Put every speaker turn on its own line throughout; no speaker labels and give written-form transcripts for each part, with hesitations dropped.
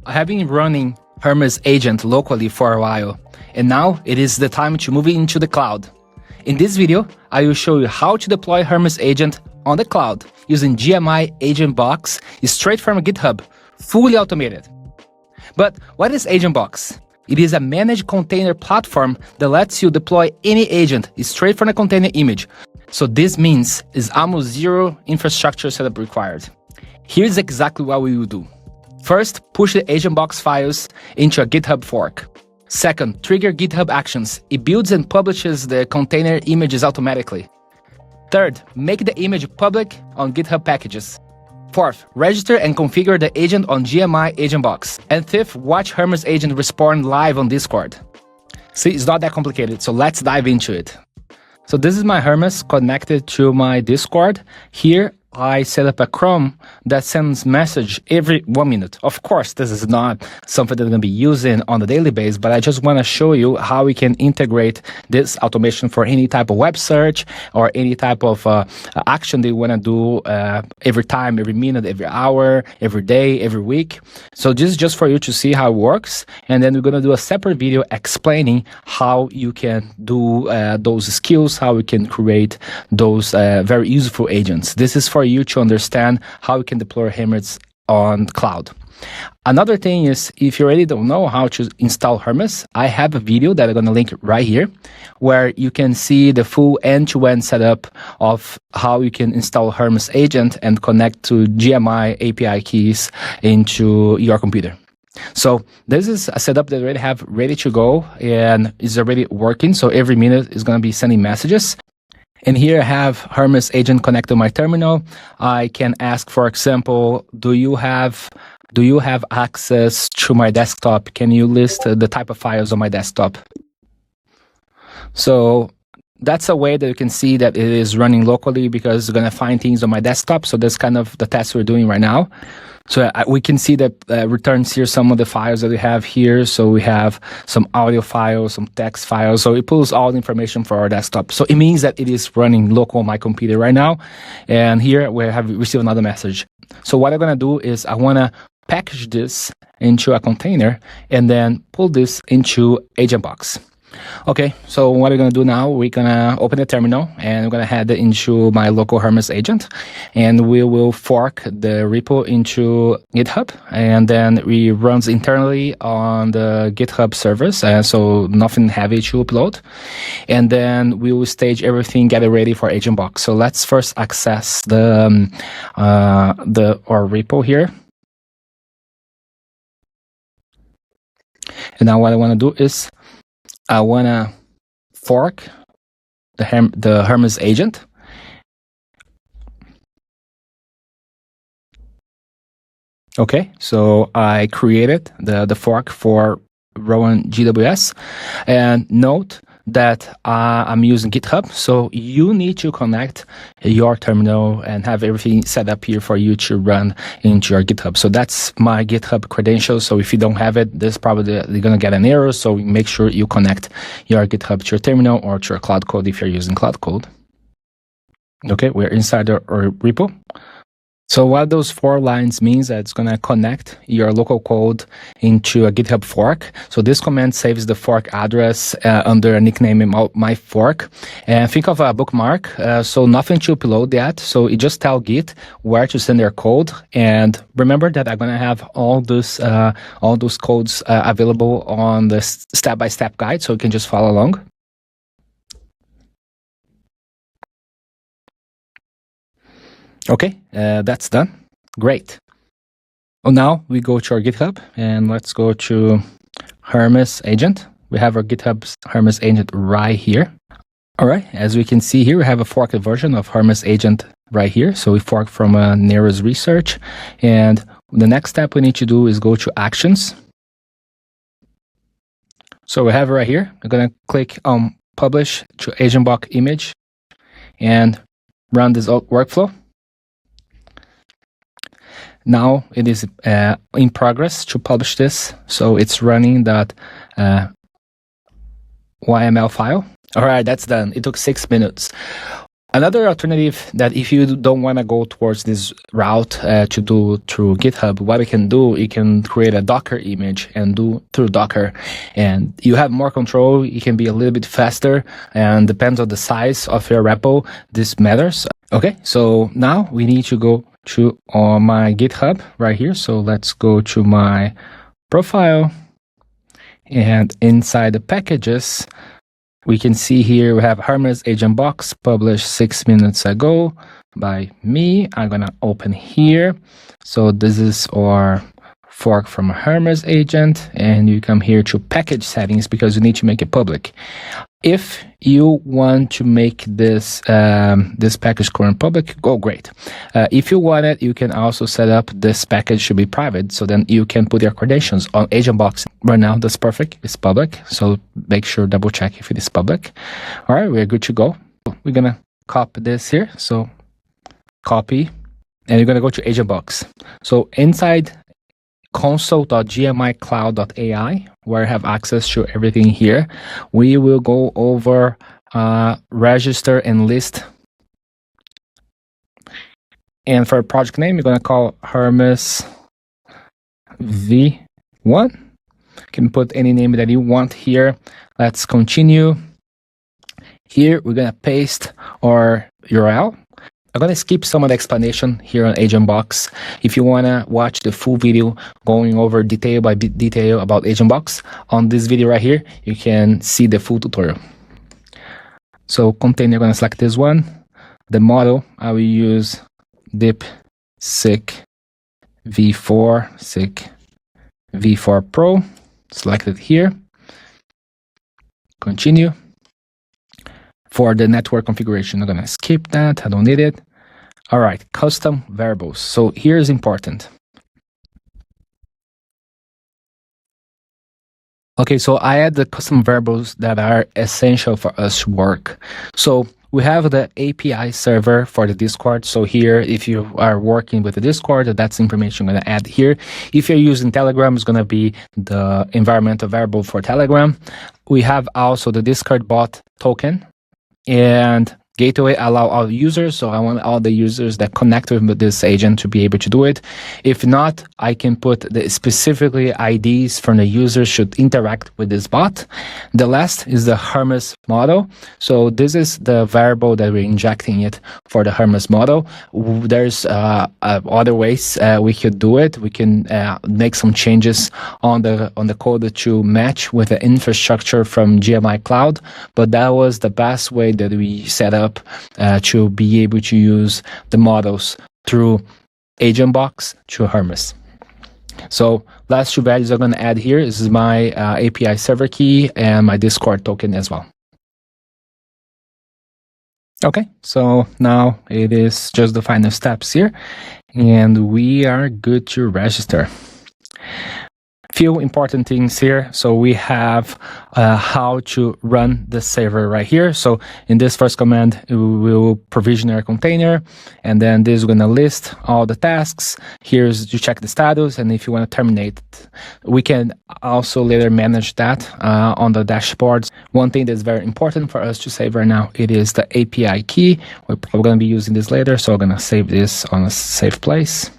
I have been running Hermes Agent locally for a while, and now it is the time to move it into the cloud. In this video, I will show you how to deploy Hermes Agent on the cloud using GMI Agent Box straight from GitHub, fully automated. But what is AgentBox? It is a managed container platform that lets you deploy any agent straight from the container image. So this means it's almost zero infrastructure setup required. Here's exactly what we will do. First, push the AgentBox files into a GitHub fork. Second, trigger GitHub Actions. It builds and publishes the container images automatically. Third, make the image public on GitHub Packages. Fourth, register and configure the agent on GMI Agent Box. And fifth, watch Hermes Agent respond live on Discord. See, it's not that complicated, so let's dive into it. So this is my Hermes connected to my Discord. Here, I set up a Chrome that sends message every 1 minute. Of course, this is not something that I'm going to be using on a daily basis, but I just want to show you how we can integrate this automation for any type of web search or any type of action that you want to do every time, every minute, every hour, every day, every week. So this is just for you to see how it works. And then we're going to do a separate video explaining how you can do those skills, how we can create those very useful agents. This is for you to understand how you can deploy Hermes on cloud. Another thing is, if you already don't know how to install Hermes, I have a video that I'm going to link right here, where you can see the full end-to-end setup of how you can install Hermes Agent and connect to GMI API keys into your computer. So this is a setup that I already have ready to go and is already working. So every minute is going to be sending messages. And here I have Hermes Agent connected to my terminal. I can ask, for example, do you have access to my desktop? Can you list the type of files on my desktop? So that's a way that you can see that it is running locally because it's going to find things on my desktop. So that's kind of the test we're doing right now. So we can see that returns here some of the files that we have here. So we have some audio files, some text files. So it pulls all the information for our desktop. So it means that it is running local on my computer right now. And here we have received another message. So what I'm going to do is I want to package this into a container and then pull this into AgentBox. Okay, so what we're going to do now, we're going to open the terminal and we're going to head into my local Hermes agent, and we will fork the repo into GitHub, and then we runs internally on the GitHub servers, so nothing heavy to upload, and then we will stage everything, get it ready for AgentBox. So let's first access our repo here. And now what I want to do is I want to fork the Hermes agent. Okay, so I created the fork for Rowan GWS, and note that I'm using GitHub, so you need to connect your terminal and have everything set up here for you to run into your GitHub. So that's my GitHub credentials. So if you don't have it, this probably you're gonna get an error. So make sure you connect your GitHub to your terminal or to your Cloud Code if you're using Cloud Code. Okay, we're inside our repo. So what those 4 lines means that it's going to connect your local code into a GitHub fork. So this command saves the fork address under a nickname my fork. And think of a bookmark. So nothing to upload yet. So you just tell Git where to send their code. And remember that I'm going to have all those codes available on the step-by-step guide, so you can just follow along. Okay, that's done. Great. Well, now we go to our GitHub and let's go to Hermes Agent. We have our GitHub Hermes Agent right here. All right, as we can see here, we have a forked version of Hermes Agent right here. So we fork from Nero's research. And the next step we need to do is go to Actions. So we have it right here. We're going to click on Publish to AgentBox image and run this workflow. Now it is in progress to publish this. So it's running that YML file. All right, that's done. It took 6 minutes. Another alternative that if you don't want to go towards this route to do through GitHub, what you can do, you can create a Docker image and do through Docker, and you have more control. You can be a little bit faster, and depends on the size of your repo. This matters. Okay, so now we need to go to my GitHub right here. So let's go to my profile, and inside the packages, we can see here we have Hermes Agent Box published 6 minutes ago by me. I'm gonna open here. So this is our fork from Hermes Agent, and you come here to package settings because you need to make it public. If you want to make this this package current public, go great. If you want it, you can also set up this package to be private, so then you can put your credentials on AgentBox. Right now, that's perfect. It's public, so make sure double check if it is public. All right, we're good to go. We're gonna copy this here. So copy, and you're gonna go to AgentBox. So inside console.gmicloud.ai, where I have access to everything here, we will go over register and list. And for a project name, you're going to call Hermes V1. You can put any name that you want here. Let's continue. Here, we're going to paste our URL. I'm going to skip some of the explanation here on AgentBox. If you want to watch the full video going over detail by detail about AgentBox, on this video right here, you can see the full tutorial. So container, I'm going to select this one. The model, I will use DeepSeek V4 Pro. Select it here. Continue. For the network configuration, I'm going to skip that. I don't need it. All right, custom variables. So here's important. Okay, so I add the custom variables that are essential for us to work. So we have the API server for the Discord. So here, if you are working with the Discord, that's information I'm going to add here. If you're using Telegram, it's going to be the environmental variable for Telegram. We have also the Discord bot token. And gateway allow all users, so I want all the users that connect with this agent to be able to do it. If not, I can put the specifically IDs from the users should interact with this bot. The last is the Hermes model. So this is the variable that we're injecting it for the Hermes model. There's other ways we could do it. We can make some changes on the code to match with the infrastructure from GMI Cloud, but that was the best way that we set up to be able to use the models through AgentBox to Hermes. So last two values I'm going to add here is my API server key and my Discord token as well. Okay, so now it is just the final steps here, and we are good to register. Few important things here. So we have how to run the server right here. So in this first command, we will provision our container, and then this is going to list all the tasks. Here's to check the status, and if you want to terminate it, we can also later manage that on the dashboards. One thing that's very important for us to save right now, it is the API key. We're probably going to be using this later, so I'm going to save this on a safe place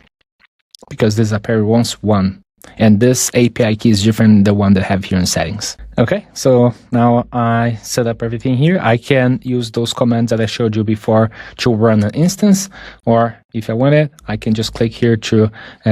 because this appears once one. And this API key is different than the one that I have here in settings. Okay, so now I set up everything here. I can use those commands that I showed you before to run an instance, or if I want it, I can just click here to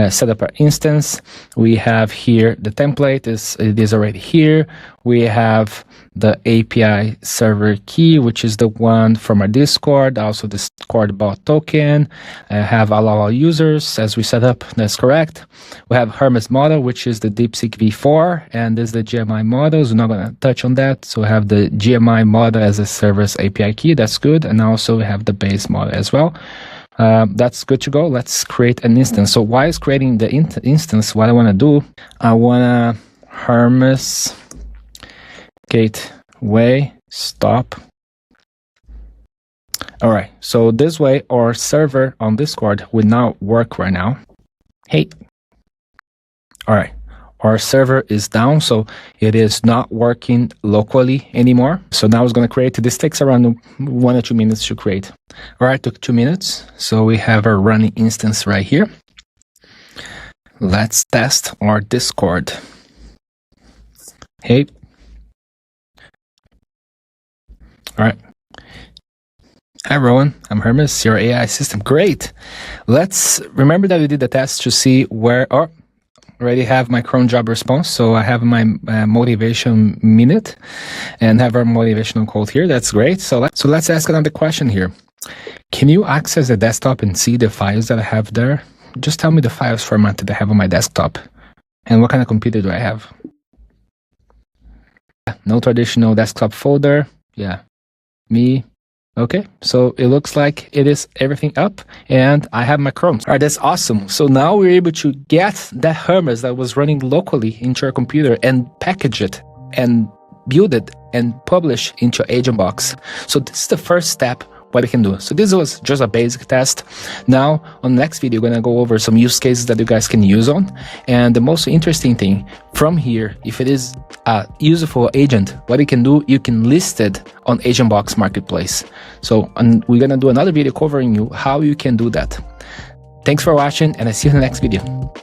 set up an instance. We have here the template, it is already here. We have the API server key, which is the one from our Discord, also the Discord bot token. Have allow all users as we set up, that's correct. We have Hermes model, which is the DeepSeek V4, and this is the GMI models. We're not going to touch on that. So we have the GMI model as a server's API key, that's good. And also we have the base model as well. That's good to go. Let's create an instance. So while it's creating the instance, what I want to do, I want to Hermes gateway stop. All right, so this way our server on Discord will not work right now. Hey, all right, our server is down, so it is not working locally anymore. So now it's going to create. This takes around 1 or 2 minutes to create. All right, took 2 minutes. So we have our running instance right here. Let's test our Discord. Hey. All right. Hi, Rowan. I'm Hermes, your AI system. Great. Let's remember that we did the test to see where, already have my cron job response. So I have my motivation minute and have our motivational quote here. That's great. So let's ask another question here. Can you access the desktop and see the files that I have there? Just tell me the files format that I have on my desktop and what kind of computer do I have? No traditional desktop folder. Yeah, me. Okay, so it looks like it is everything up and I have my Chrome. All right, that's awesome. So now we're able to get that Hermes that was running locally into our computer and package it and build it and publish into AgentBox. So this is the first step what we can do. So this was just a basic test. Now on the next video, we're gonna go over some use cases that you guys can use on. And the most interesting thing from here, if it is a useful agent, what you can do, you can list it on AgentBox Marketplace. So we're gonna do another video covering you how you can do that. Thanks for watching and I see you in the next video.